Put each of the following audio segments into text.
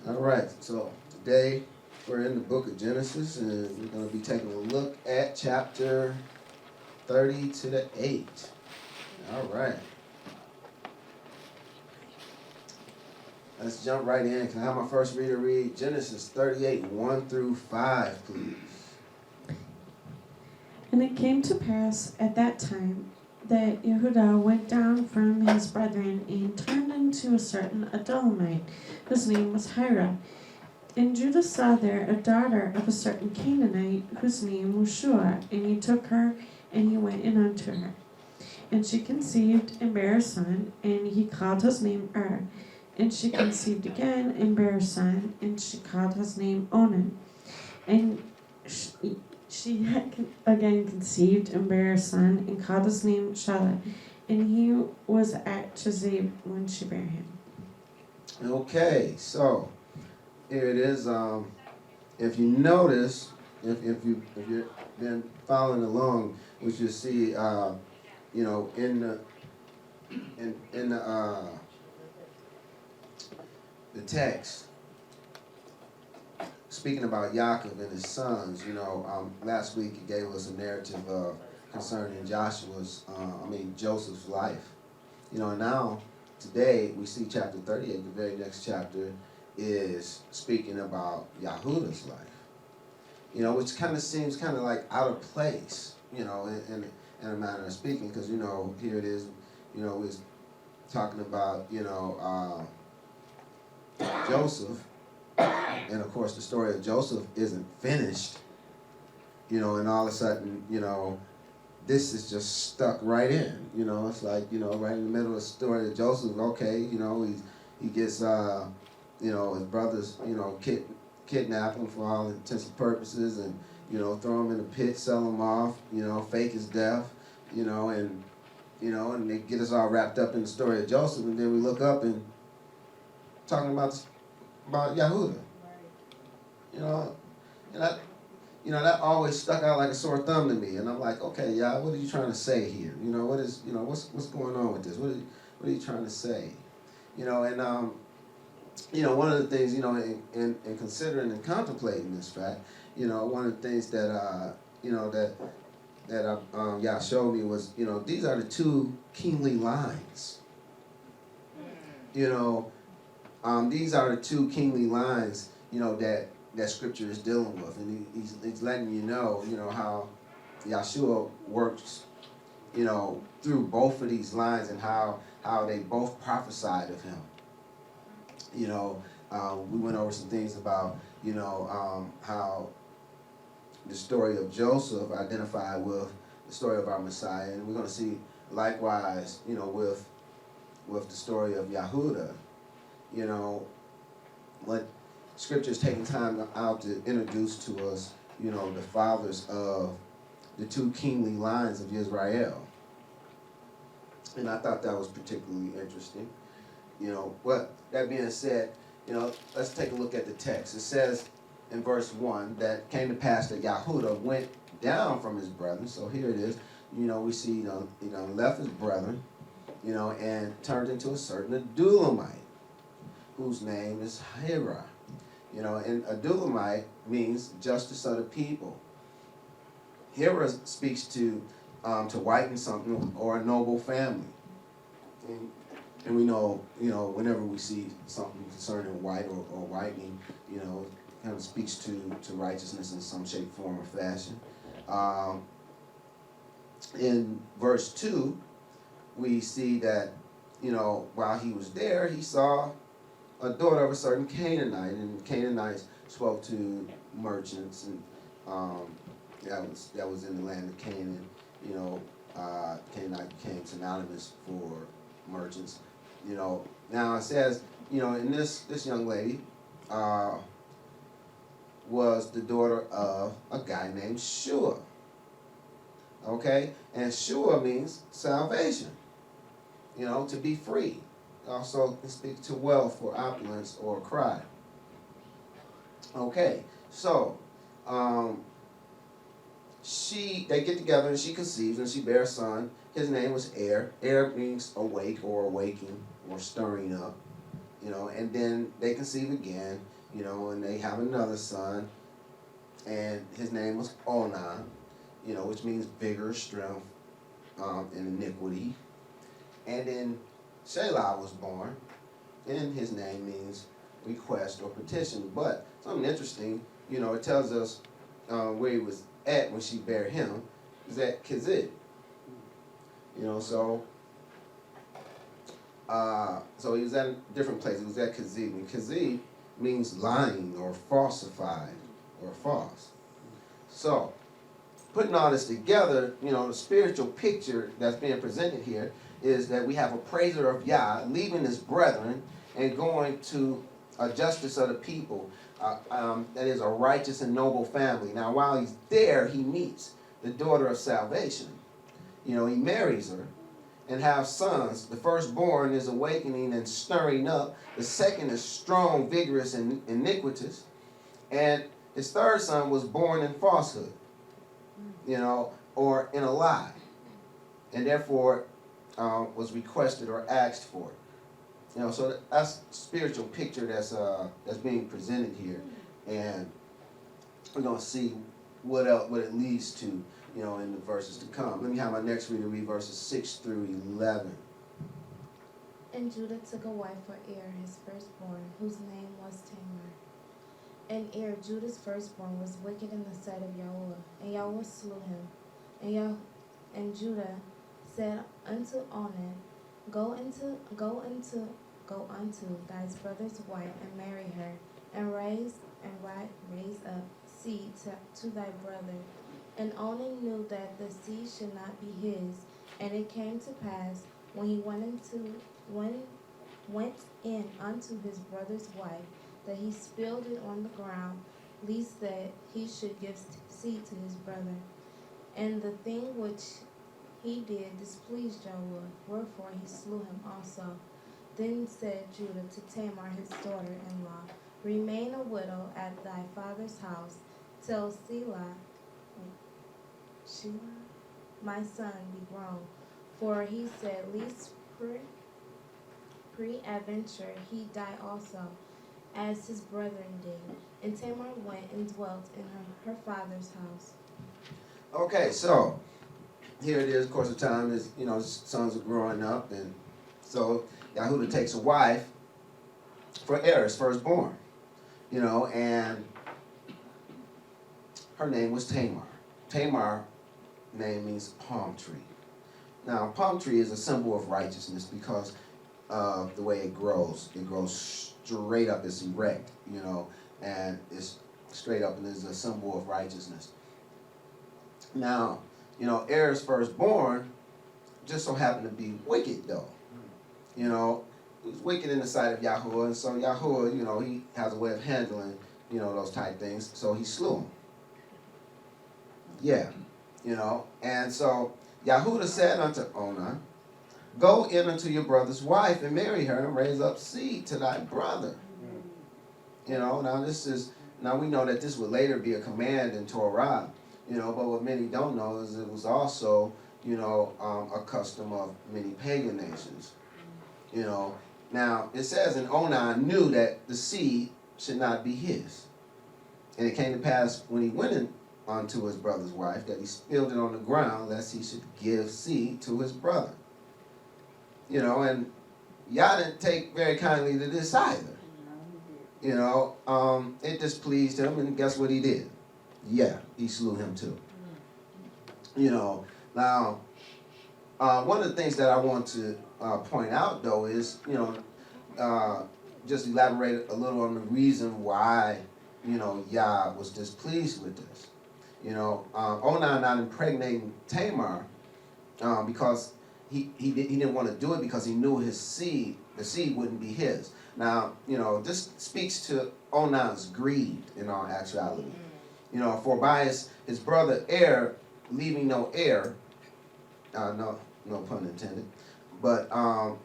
All right, so today we're in the book of Genesis and we're going to be taking a look at chapter 30 to the 8. All right, let's jump right in. Can I have my first reader read Genesis 38, 1 through 5, please? And it came to pass at that time that Yehudah went down from his brethren and turned into a certain Adullamite, whose name was Hira. And Judah saw there a daughter of a certain Canaanite, whose name was Shua, and he took her, and he went in unto her. And she conceived and bare a son, and he called his name And she conceived again and bare a son, and she called his name Onan. And she had again conceived and bare a son, and called his name Shelah. And he was at Chezib when she bare him. Okay, so here it is. If you notice, if you've been following along, we should see, in the text, speaking about Yaakov and his sons. Last week he gave us a narrative concerning Joseph's life. And now today we see chapter 38. The very next chapter is speaking about Yahudah's life. Which kind of seems kind of like out of place. In a manner of speaking, because here it is. We're talking about Joseph, and of course the story of Joseph isn't finished. And all of a sudden, this is just stuck right in. It's like right in the middle of the story of Joseph. Okay, he gets his brothers kidnap him for all intents and purposes, and throw him in a pit, sell him off, fake his death, and they get us all wrapped up in the story of Joseph, and then we look up and talking about Yehudah. And that always stuck out like a sore thumb to me, and I'm like, okay, Yah, what are you trying to say here? What's going on with this? What are you trying to say? One of the things, in considering and contemplating this fact, one of the things that, Yah showed me was, these are the two kingly lines. These are the two kingly lines, that Scripture is dealing with, and he's letting you know, how Yahshua works, through both of these lines, and how they both prophesied of him. We went over some things about, how the story of Joseph identified with the story of our Messiah, and we're going to see likewise, with the story of Yehudah, what Scripture is taking time out to introduce to us, the fathers of the two kingly lines of Israel. And I thought that was particularly interesting. But that being said, let's take a look at the text. It says in verse 1 that came to pass that Yehudah went down from his brethren. So here it is. We see, left his brethren, and turned into a certain Adullamite, whose name is Hira. And Adullamite means justice of the people. Hira speaks to whiten something or a noble family. And we know, whenever we see something concerning white or whitening, it kind of speaks to righteousness in some shape, form, or fashion. In verse 2, we see that, while he was there, he saw a daughter of a certain Canaanite, and Canaanites spoke to merchants, and that was in the land of Canaan. Canaanite became synonymous for merchants. Now it says, and this young lady was the daughter of a guy named Shua. Okay, and Shua means salvation. To be free. Also can speak to wealth or opulence or pride. Okay, so they get together and she conceives and she bears a son. His name was Er. Er means awake or awaking or stirring up. And then they conceive again, you know, and they have another son, and his name was Onan, you know, which means vigor, strength, and iniquity. And then Shelah was born, and his name means request or petition. But something interesting, you know, it tells us where he was at when she bare him, is at Kizid. You know, so he was at a different place. He was at Kazid. And Kazid means lying or falsified or false. So, putting all this together, you know, the spiritual picture that's being presented here is that we have a praiser of Yah leaving his brethren and going to a justice of the people. That is a righteous and noble family. Now, while he's there, he meets the daughter of salvation. You know, he marries her and have sons. The firstborn is awakening and stirring up. The second is strong, vigorous, and iniquitous. And his third son was born in falsehood, you know, or in a lie, and therefore was requested or asked for. You know, so that's a spiritual picture that's being presented here, and we're gonna see what it leads to, you know, in the verses to come. Let me have my next reader read verses 6 through 11. And Judah took a wife for Er, his firstborn, whose name was Tamar. And Er, Judah's firstborn, was wicked in the sight of Yahuwah, and Yahuwah slew him. And Judah said unto Onan, Go unto thy brother's wife and marry her, and raise up seed to thy brother. And Onan knew that the seed should not be his, and it came to pass when he went in unto his brother's wife, that he spilled it on the ground, lest that he should give seed to his brother. And the thing which he did displeased Yahuwah, wherefore he slew him also. Then said Judah to Tamar his daughter-in-law, Remain a widow at thy father's house, till Shelah, my son, be grown. For he said, Lest pre-adventure he die also, as his brethren did. And Tamar went and dwelt in her father's house. Okay, so here it is. Of course, the time is, you know, his sons are growing up, and so Yahudah takes a wife for Er, his firstborn, you know, and her name was Tamar. Tamar name means palm tree. Now, palm tree is a symbol of righteousness because of the way it grows. It grows straight up, it's erect, you know, and it's straight up and is a symbol of righteousness. Now, you know, Er's firstborn just so happened to be wicked, though. You know, he was wicked in the sight of Yahuwah, and so Yahuwah, you know, he has a way of handling, you know, those type things, so he slew him. Yeah, you know, and so Yahudah said unto Onan, Go in unto your brother's wife and marry her and raise up seed to thy brother. You know, now we know that this would later be a command in Torah, you know, but what many don't know is it was also, you know, a custom of many pagan nations. You know, now it says, and Onan knew that the seed should not be his. And it came to pass when he went in unto his brother's wife that he spilled it on the ground lest he should give seed to his brother. You know, and Yah didn't take very kindly to this either. You know, it displeased him, and guess what he did? Yeah, he slew him too. You know, now, one of the things that I want to point out, though, is, you know, just elaborate a little on the reason why, you know, Yah was displeased with this. You know, Onan not impregnating Tamar because he didn't want to do it because he knew the seed wouldn't be his. Now, you know, this speaks to Onan's greed in all actuality. You know, for by his brother Er leaving no heir, no pun intended, but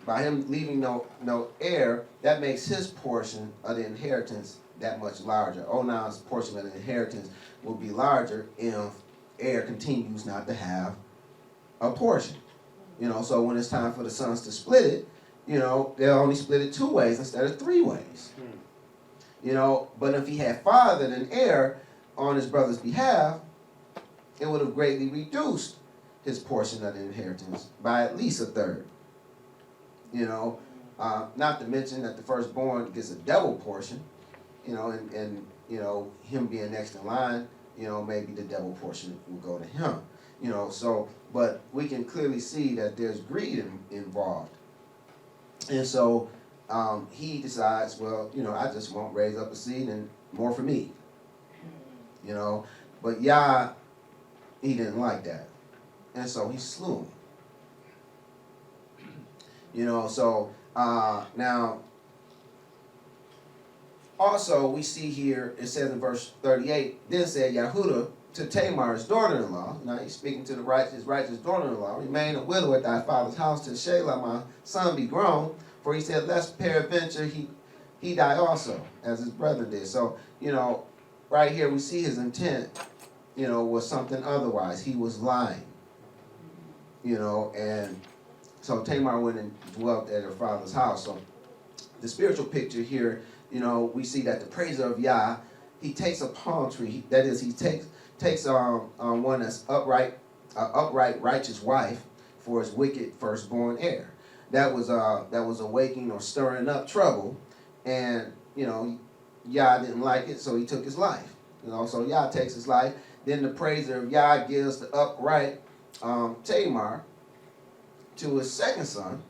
by him leaving no heir, that makes his portion of the inheritance that much larger. Onan's portion of the inheritance will be larger if Er continues not to have a portion. You know, so when it's time for the sons to split it, you know, they'll only split it 2 ways instead of 3 ways. You know, but if he had fathered an heir on his brother's behalf, it would have greatly reduced his portion of the inheritance by at least a third. You know, not to mention that the firstborn gets a double portion, you know, and you know, him being next in line, you know, maybe the double portion will go to him. You know, so, but we can clearly see that there's greed involved. And so he decides, well, you know, I just won't raise up a seed and more for me. You know, but Yah, he didn't like that. And so he slew him. You know, so now, also we see here, it says in verse 38, then said Yahudah to Tamar, his daughter-in-law, now he's speaking to his righteous daughter-in-law, remain a widow at thy father's house till Shelah, my son, be grown. For he said, lest peradventure he die also, as his brother did. So, you know, right here we see his intent, you know, was something otherwise. He was lying. You know, and so Tamar went and dwelt at her father's house. So the spiritual picture here, you know, we see that the praiser of Yah, he takes a palm tree. That is, he takes one that's upright, righteous wife for his wicked firstborn heir. That was awakening or stirring up trouble, and you know, Yah didn't like it, so he took his life. You know, so Yah takes his life. Then the praiser of Yah gives the upright Tamar to his second son,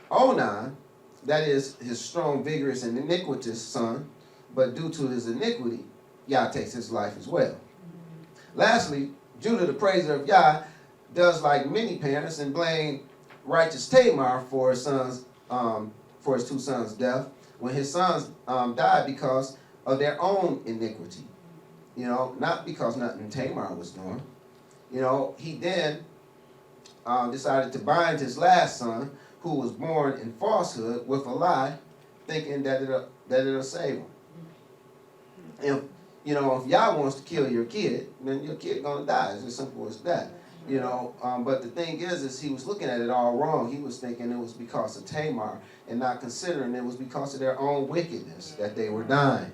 Onan, that is his strong, vigorous, and iniquitous son, but due to his iniquity, Yah takes his life as well. Lastly, Judah, the praiser of Yah, does like many parents and blame righteous Tamar for his two sons' death, when his sons died because of their own iniquity. You know, not because nothing Tamar was doing. You know, he then decided to bind his last son, who was born in falsehood, with a lie, thinking that it'll save him. If you know, if Yah wants to kill your kid, then your kid gonna die. It's as simple as that. You know, but the thing is he was looking at it all wrong. He was thinking it was because of Tamar, and not considering it was because of their own wickedness that they were dying.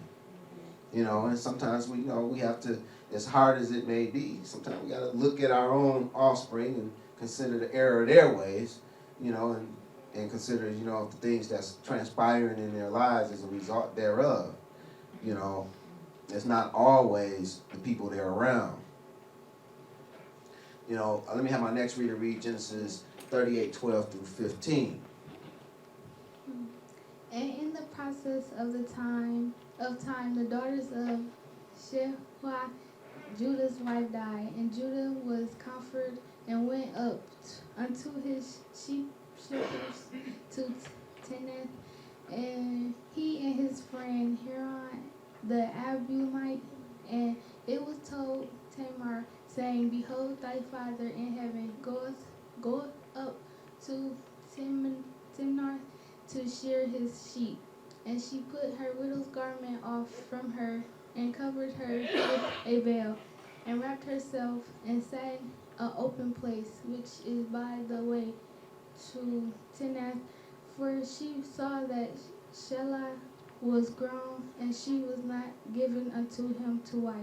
You know, and sometimes we have to, as hard as it may be, sometimes we got to look at our own offspring and consider the error of their ways, you know, and consider, you know, the things that's transpiring in their lives as a result thereof. You know, it's not always the people they're around. You know, let me have my next reader read Genesis 38:12 through 15. And in the process of time, the daughters of Shehuah, Judah's wife, died, and Judah was comforted and went up unto his sheep shepherds to Tenneth, and he and his friend Huron the Abulite. And it was told Tamar, saying, behold, thy father in heaven goeth up to Timnath to shear his sheep. And she put her widow's garment off from her, and covered her with a veil, and wrapped herself, and sat in an open place, which is by the way to Timnath. For she saw that Shelah was grown, and she was not given unto him to wife.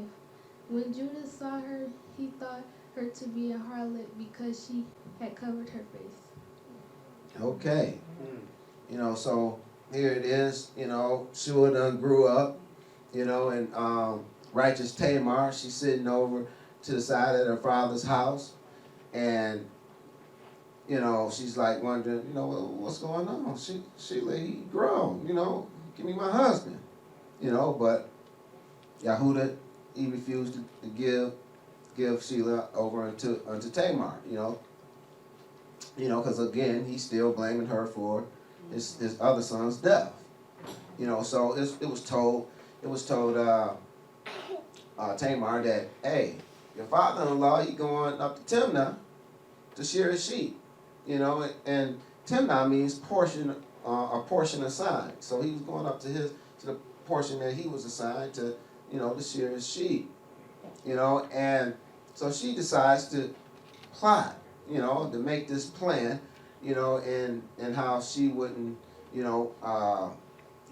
When Judah saw her, he thought her to be a harlot, because she had covered her face. Okay. You know, so here it is, you know, Shua done grew up, you know, and righteous Tamar, she's sitting over to the side of her father's house, and, you know, she's like wondering, you know, what's going on? Sheila, he grown, you know, give me my husband, you know, but Yahudah, he refused to give Sheila over unto Tamar, you know, because again, he's still blaming her for his other son's death, you know. So it was told Tamar that, hey, your father-in-law, he going up to Timnah to shear his sheep, you know, and Timnah means portion, a portion assigned. So he was going up to the portion that he was assigned to, you know, to shear his sheep, you know. And so she decides to plot, you know, to make this plan, you know, and how she wouldn't, you know,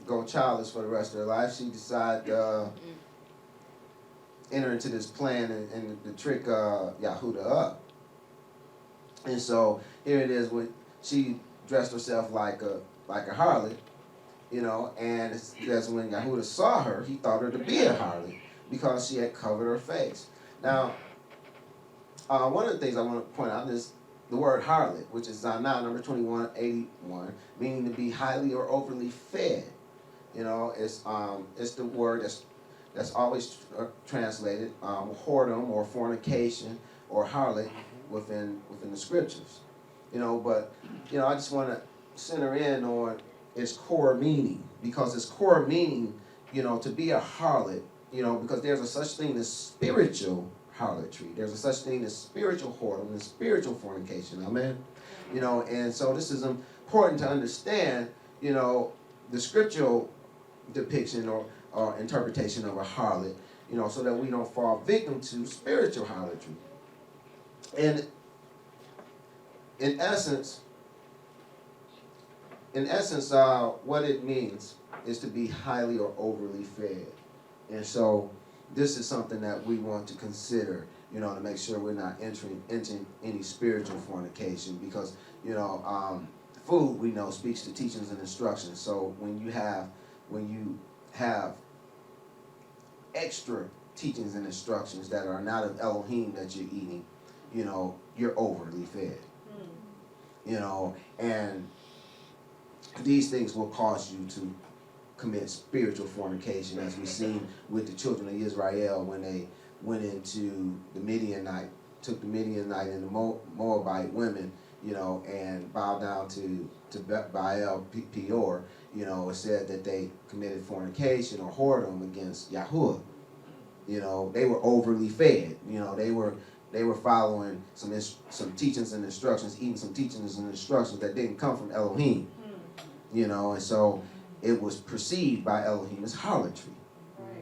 go childless for the rest of her life. She decided to enter into this plan and to trick Yahuda up. And so here it is when she dressed herself like a harlot, you know, and it says when Yahuda saw her, he thought her to be a harlot because she had covered her face. Now, one of the things I want to point out is the word harlot, which is Zanah, number 2181, meaning to be highly or overly fed. You know, it's the word that's always translated whoredom or fornication or harlot within the scriptures. You know, but you know, I just want to center in on its core meaning, because its core meaning, you know, to be a harlot, you know, because there's a such thing as spiritual harlotry. There's a such thing as spiritual whoredom and spiritual fornication. Amen. You know, and so this is important to understand, you know, the scriptural depiction or interpretation of a harlot, you know, so that we don't fall victim to spiritual harlotry. And in essence, what it means is to be highly or overly fed. And so this is something that we want to consider, you know, to make sure we're not entering into any spiritual fornication, because, you know, food, we know, speaks to teachings and instructions. So when you have extra teachings and instructions that are not of Elohim that you're eating, you know, you're overly fed. You know, and these things will cause you to commit spiritual fornication, as we've seen with the children of Israel when they went into the Midianite, took the Midianite and the Moabite women, you know, and bowed down to Baal Peor. You know, it said that they committed fornication or whoredom against Yahuwah. You know, they were overly fed. You know, they were following some teachings and instructions, eating some teachings and instructions that didn't come from Elohim. You know, and so it was perceived by Elohim as harlotry.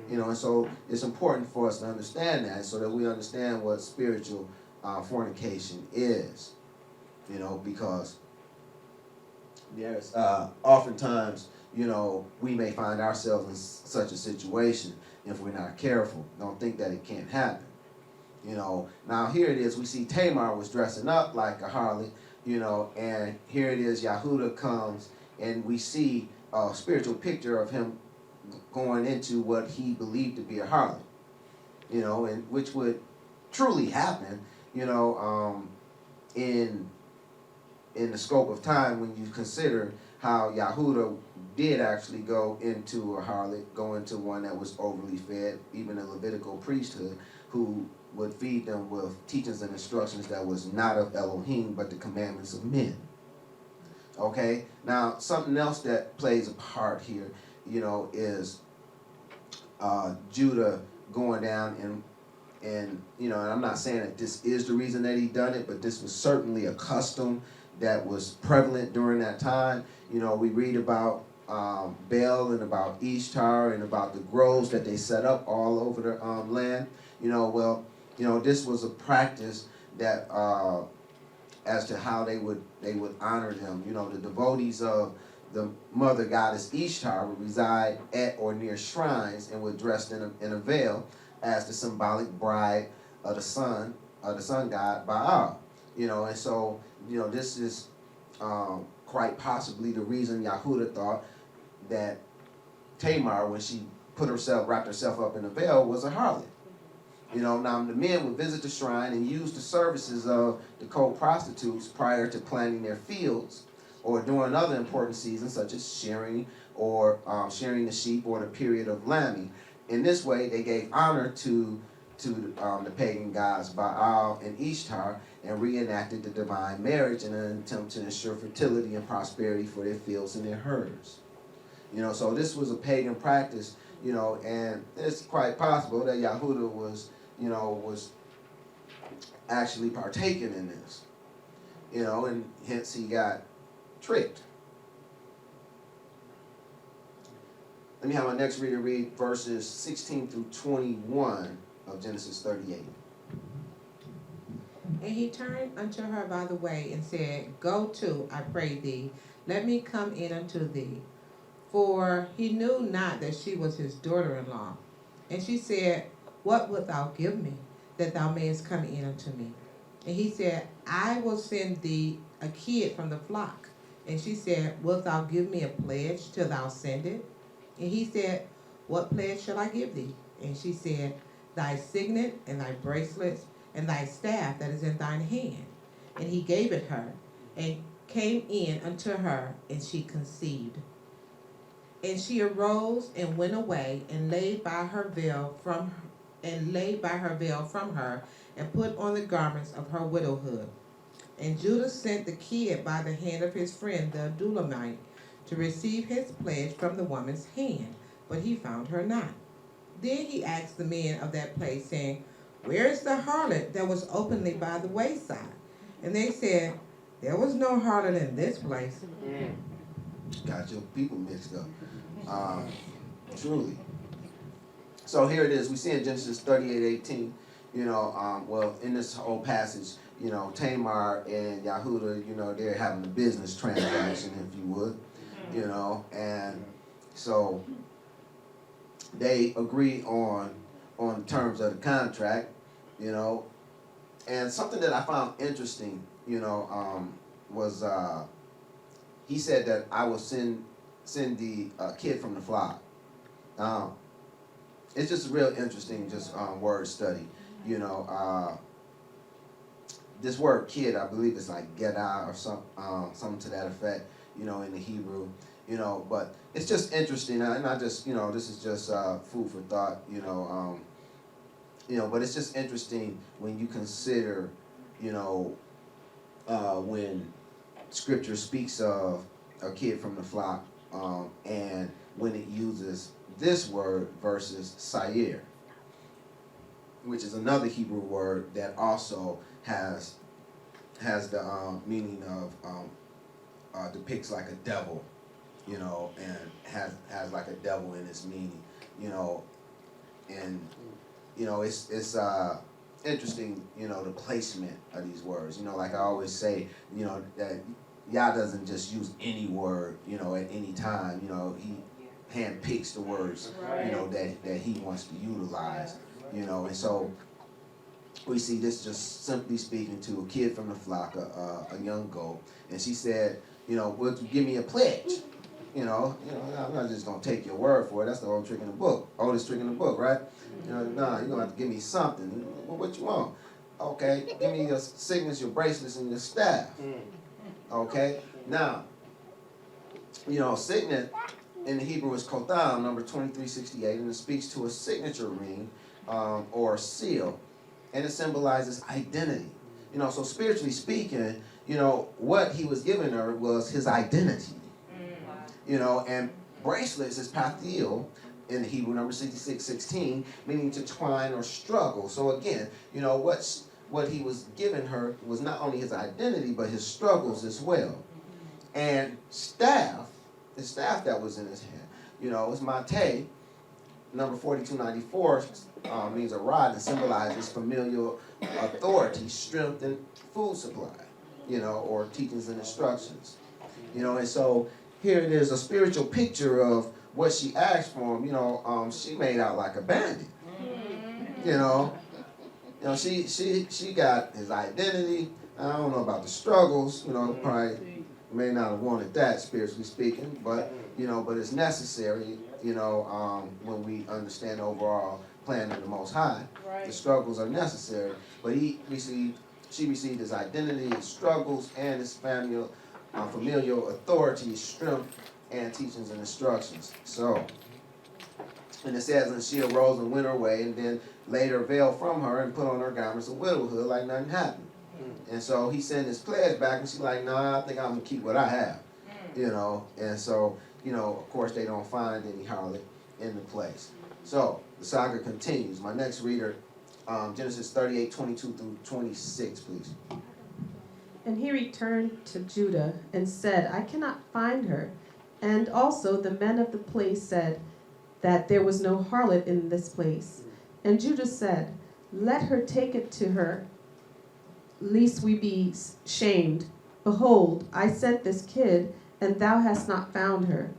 You know, and so it's important for us to understand that, so that we understand what spiritual fornication is. You know, because there's oftentimes, you know, we may find ourselves in such a situation if we're not careful. Don't think that it can't happen. You know, now here it is, we see Tamar was dressing up like a harlot, you know, and here it is, Yahuda comes, and we see a spiritual picture of him going into what he believed to be a harlot, you know, and which would truly happen, you know, in the scope of time, when you consider how Yahuda did actually go into a harlot, go into one that was overly fed, even a Levitical priesthood, who would feed them with teachings and instructions that was not of Elohim, but the commandments of men. Okay? Now, something else that plays a part here, you know, is Judah going down and, you know, and I'm not saying that this is the reason that he done it, but this was certainly a custom that was prevalent during that time. You know, we read about Baal and about Ishtar and about the groves that they set up all over the land. You know, well, you know, this was a practice that as to how they would honor them. You know, the devotees of the mother goddess Ishtar would reside at or near shrines and were dressed in a veil as the symbolic bride of the sun god Baal. You know, and so, you know, this is quite possibly the reason Yahuda thought that Tamar, when she wrapped herself up in a veil, was a harlot. You know, now the men would visit the shrine and use the services of the co-prostitutes prior to planting their fields or during other important seasons, such as shearing or shearing the sheep or the period of lambing. In this way, they gave honor to the pagan gods Baal and Ishtar, and reenacted the divine marriage in an attempt to ensure fertility and prosperity for their fields and their herds. You know, so this was a pagan practice, you know, and it's quite possible that Yahuda was actually partaking in this, you know, and hence he got tricked. Let me have my next reader read verses 16 through 21 of Genesis 38. And he turned unto her by the way, and said, Go to, I pray thee, let me come in unto thee. for he knew not that she was his daughter-in-law. And she said, What wilt thou give me, that thou mayest come in unto me? And he said, I will send thee a kid from the flock. And she said, Wilt thou give me a pledge till thou send it? And he said, What pledge shall I give thee? And she said, Thy signet, and thy bracelets, and thy staff that is in thine hand. And he gave it her, and came in unto her, and she conceived. And she arose and went away, and laid by her veil from her, and put on the garments of her widowhood. And Judah sent the kid by the hand of his friend the Adullamite to receive his pledge from the woman's hand, but he found her not. Then he asked the men of that place, saying, Where is the harlot that was openly by the wayside? And they said, There was no harlot in this place. Got your people mixed up. Truly. So here it is. We see in Genesis 38:18, well, in this whole passage, Tamar and Yehuda, they're having a business transaction, if you would, and so they agree on terms of the contract, and something that I found interesting, was he said that I will send the kid from the flock. It's just a real interesting word study, this word kid, I believe it's like gedah or something to that effect, in the Hebrew, but it's just interesting, and I just, this is just food for thought, but it's just interesting when you consider, when Scripture speaks of a kid from the flock, and when it uses this word versus sayer, which is another Hebrew word that also has the meaning of depicts like a devil, and has like a devil in its meaning, and it's interesting, the placement of these words. Like I always say, that Yah doesn't just use any word, at any time. He handpicks the words, that he wants to utilize, and so we see this just simply speaking to a kid from the flock, a young goat, and she said, would you give me a pledge? I'm not just gonna take your word for it. That's the oldest trick in the book, right? Nah, you're gonna have to give me something. Well, what you want? Okay, give me your signets, your bracelets, and your staff. Okay, now, signet in the Hebrew is kotham, number 2368, and it speaks to a signature ring or seal, and it symbolizes identity. So spiritually speaking, what he was giving her was his identity. And bracelets is pathil in the Hebrew, number 6616, meaning to twine or struggle. So again, what he was giving her was not only his identity, but his struggles as well. And the staff that was in his hand, is mate, number 4294, means a rod and symbolizes familial authority, strength, and food supply, or teachings and instructions. And so here it is, a spiritual picture of what she asked for him. She made out like a bandit. She got his identity. I don't know about the struggles. Probably may not have wanted that, spiritually speaking, but but it's necessary. When we understand the overall plan of the Most High, the struggles are necessary. But she received his identity, his struggles, and his familial authority, strength, and teachings and instructions. So, and it says, and she arose and went her way, and then laid her veil from her and put on her garments of widowhood like nothing happened. And so he sent his pledge back, and she's like, nah, I think I'm going to keep what I have. And so, of course, they don't find any harlot in the place. So, the saga continues. My next reader, Genesis 38:22 through 26, please. And he returned to Judah and said, I cannot find her. And also the men of the place said that there was no harlot in this place. And Judah said, Let her take it to her, lest we be shamed. Behold, I sent this kid, and thou hast not found her.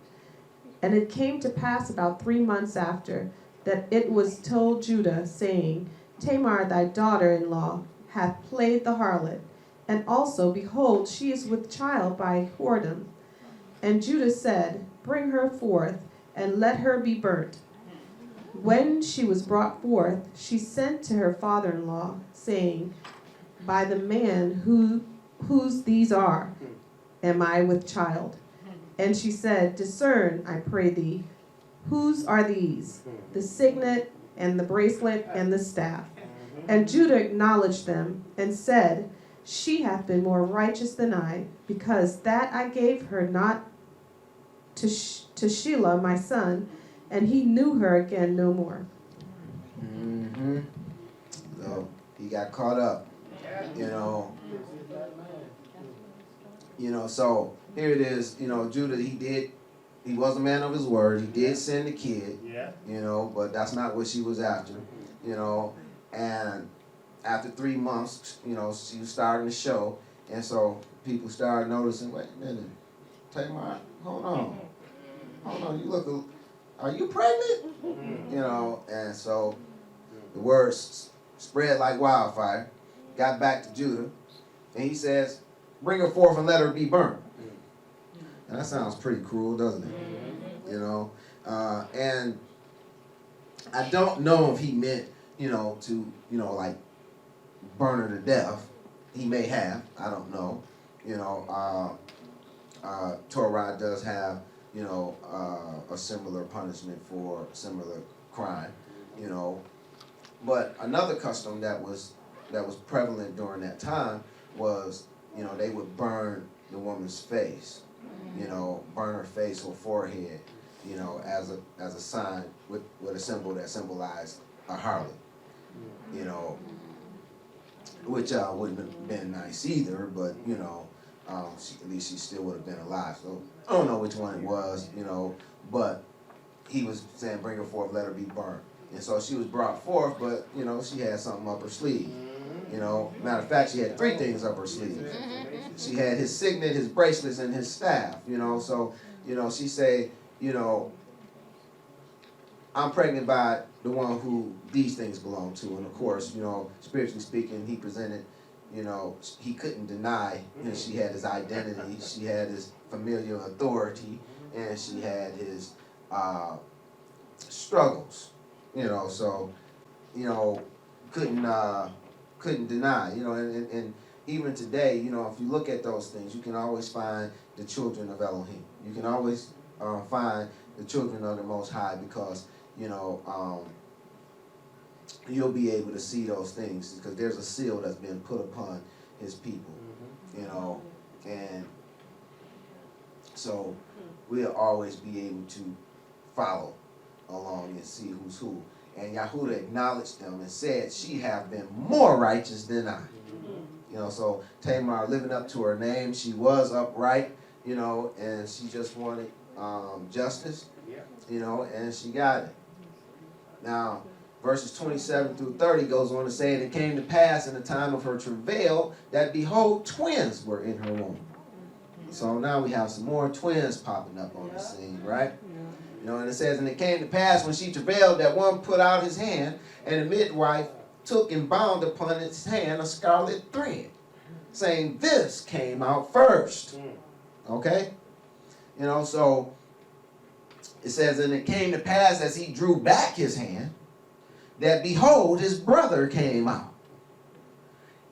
And it came to pass about 3 months after, that it was told Judah, saying, Tamar thy daughter-in-law hath played the harlot, and also, behold, she is with child by whoredom. And Judah said, Bring her forth, and let her be burnt. When she was brought forth, she sent to her father-in-law, saying, By the man whose these are, am I with child? And she said, Discern, I pray thee, whose are these? The signet, and the bracelet, and the staff. And Judah acknowledged them, and said, She hath been more righteous than I, because that I gave her not to Shelah my son, and he knew her again no more. Mm-hmm. So he got caught up, you know. So here it is, Judah, he was a man of his word. He did send the kid, but that's not what she was after, and after 3 months, she was starting to show, and so people started noticing, wait a minute, Tamar, hold on, are you pregnant? And so the word spread like wildfire, got back to Judah, and he says, bring her forth and let her be burnt. And that sounds pretty cruel, doesn't it? And I don't know if he meant, to, like burn her to death. He may have, I don't know. Torah does have, a similar punishment for a similar crime, But another custom that was prevalent during that time was, they would burn the woman's face, burn her face or forehead, as a sign with a symbol that symbolized a harlot, which wouldn't have been nice either, but at least she still would have been alive. So I don't know which one it was, but he was saying, bring her forth, let her be burnt. And so she was brought forth, but she had something up her sleeve. Matter of fact, she had 3 things up her sleeve. She had his signet, his bracelets, and his staff. So she said, I'm pregnant by the one who these things belong to. And of course, spiritually speaking, he presented, he couldn't deny, she had his identity, she had his familial authority, and she had his struggles. So couldn't deny, and even today, if you look at those things, you can always find the children of Elohim. You can always find the children of the Most High, because you'll be able to see those things, because there's a seal that's been put upon his people, and so we'll always be able to follow along and see who's who. And Yahudah acknowledged them and said, she have been more righteous than I. So Tamar, living up to her name, she was upright, and she just wanted justice, and she got it. Now, verses 27 through 30 goes on to say, and it came to pass in the time of her travail that, behold, twins were in her womb. So now we have some more twins popping up on the scene, right? And it says, and it came to pass when she travailed that one put out his hand, and the midwife took and bound upon its hand a scarlet thread, saying, this came out first. Okay? So it says, and it came to pass as he drew back his hand, that behold, his brother came out.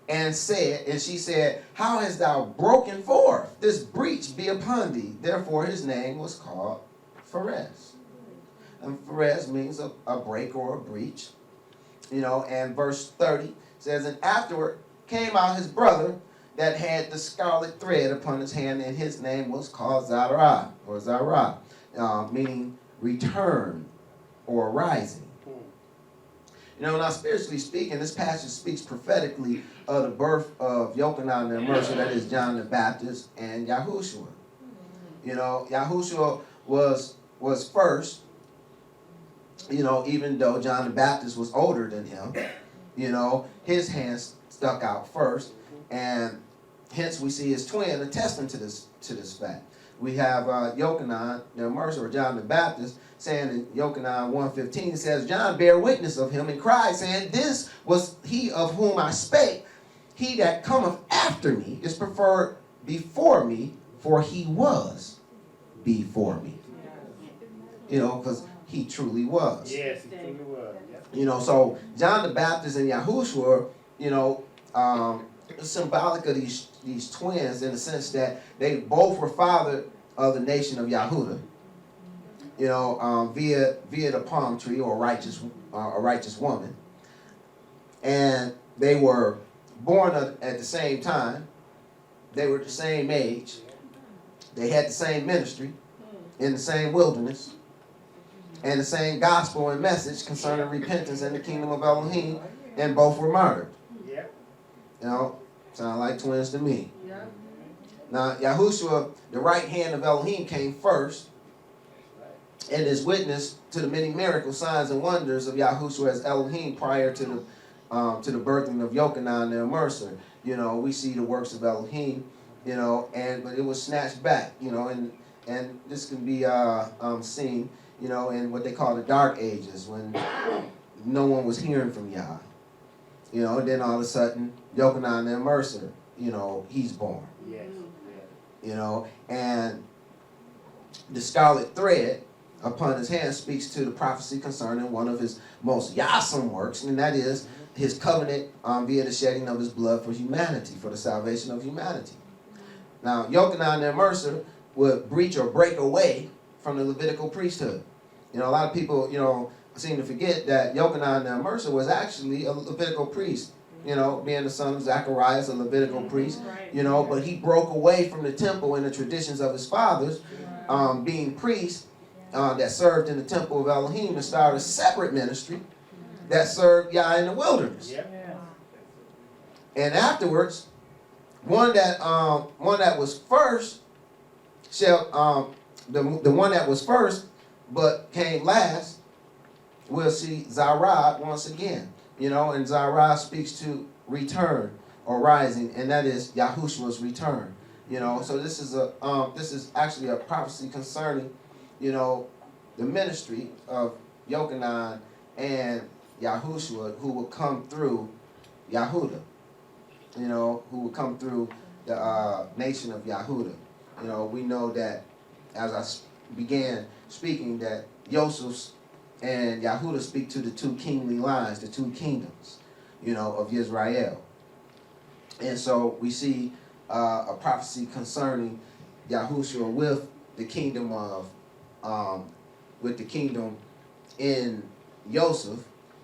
And she said, how hast thou broken forth? This breach be upon thee. Therefore his name was called Pharez. And Pharez means a break or a breach. And verse 30 says, and afterward came out his brother that had the scarlet thread upon his hand, and his name was called Zarah, or Zarah, meaning return or rising. Now spiritually speaking, this passage speaks prophetically of the birth of Yochanan the Immerser, that is John the Baptist, and Yahushua. Yahushua was first, even though John the Baptist was older than him, his hands stuck out first, and hence we see his twin attesting to this fact. we have Yochanan the Immerser, or John the Baptist, saying in Yochanan 1:15, it says, John bare witness of him and cried, saying, this was he of whom I spake. He that cometh after me is preferred before me, for he was before me. You know, because he truly was. Yes, he truly was. Yep. You know, so John the Baptist and Yahushua, you know, symbolic of these twins in the sense that they both were fathered of the nation of Yahudah. You know, via the palm tree, or a righteous woman, and they were born at the same time. They were the same age. They had the same ministry in the same wilderness, and the same gospel and message concerning repentance and the kingdom of Elohim, and both were murdered. Yep. You know, sound like twins to me. Now, Yahushua, the right hand of Elohim, came first, and is witness to the many miracles, signs, and wonders of Yahushua as Elohim prior to the birthing of Yochanan the Immerser. You know, we see the works of Elohim, you know, but it was snatched back, you know, and this can be seen, you know, in what they call the dark ages, when no one was hearing from Yah. You know, and then all of a sudden, Yochanan the Immerser, you know, he's born. Yes. You know, and the scarlet thread upon his hand speaks to the prophecy concerning one of his most yawesome works, and that is his covenant via the shedding of his blood for humanity, for the salvation of humanity. Now, Yochanan the Immerser would breach or break away from the Levitical priesthood. You know, a lot of people, you know, seem to forget that Yochanan the Immerser was actually a Levitical priest. You know, being the son of Zacharias, a Levitical priest. You know, but he broke away from the temple and the traditions of his fathers, being priests that served in the temple of Elohim, and started a separate ministry that served Yah in the wilderness. Yep. And afterwards, one that was first shall the one that was first but came last, we'll see Zerah once again. You know, and Zerah speaks to return or rising, and that is Yahushua's return. You know, so this is actually a prophecy concerning, you know, the ministry of Yochanan and Yahushua, who will come through Yahudah. You know, who will come through the nation of Yahudah. You know, we know that, as I began speaking, that Yosef and Yahudah speak to the two kingly lines, the two kingdoms, you know, of Israel. And so we see a prophecy concerning Yahushua with the kingdom in Yosef,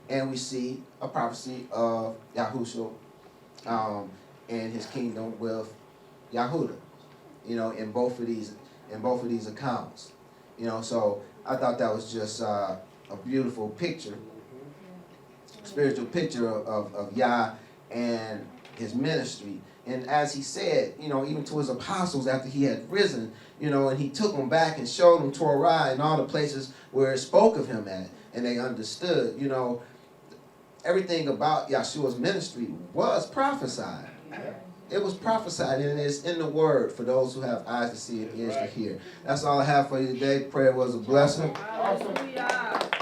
and we see a prophecy of Yahushua and his kingdom with Yahudah. You know, in both of these accounts. You know, so I thought that was just a beautiful picture, spiritual picture of Yah and his ministry. And as he said, you know, even to his apostles after he had risen, you know, and he took them back and showed them Torah and all the places where it spoke of him at, and they understood, you know, everything about Yeshua's ministry was prophesied. It was prophesied, and it's in the word for those who have eyes to see and ears to hear. That's all I have for you today. Prayer was a blessing. Awesome.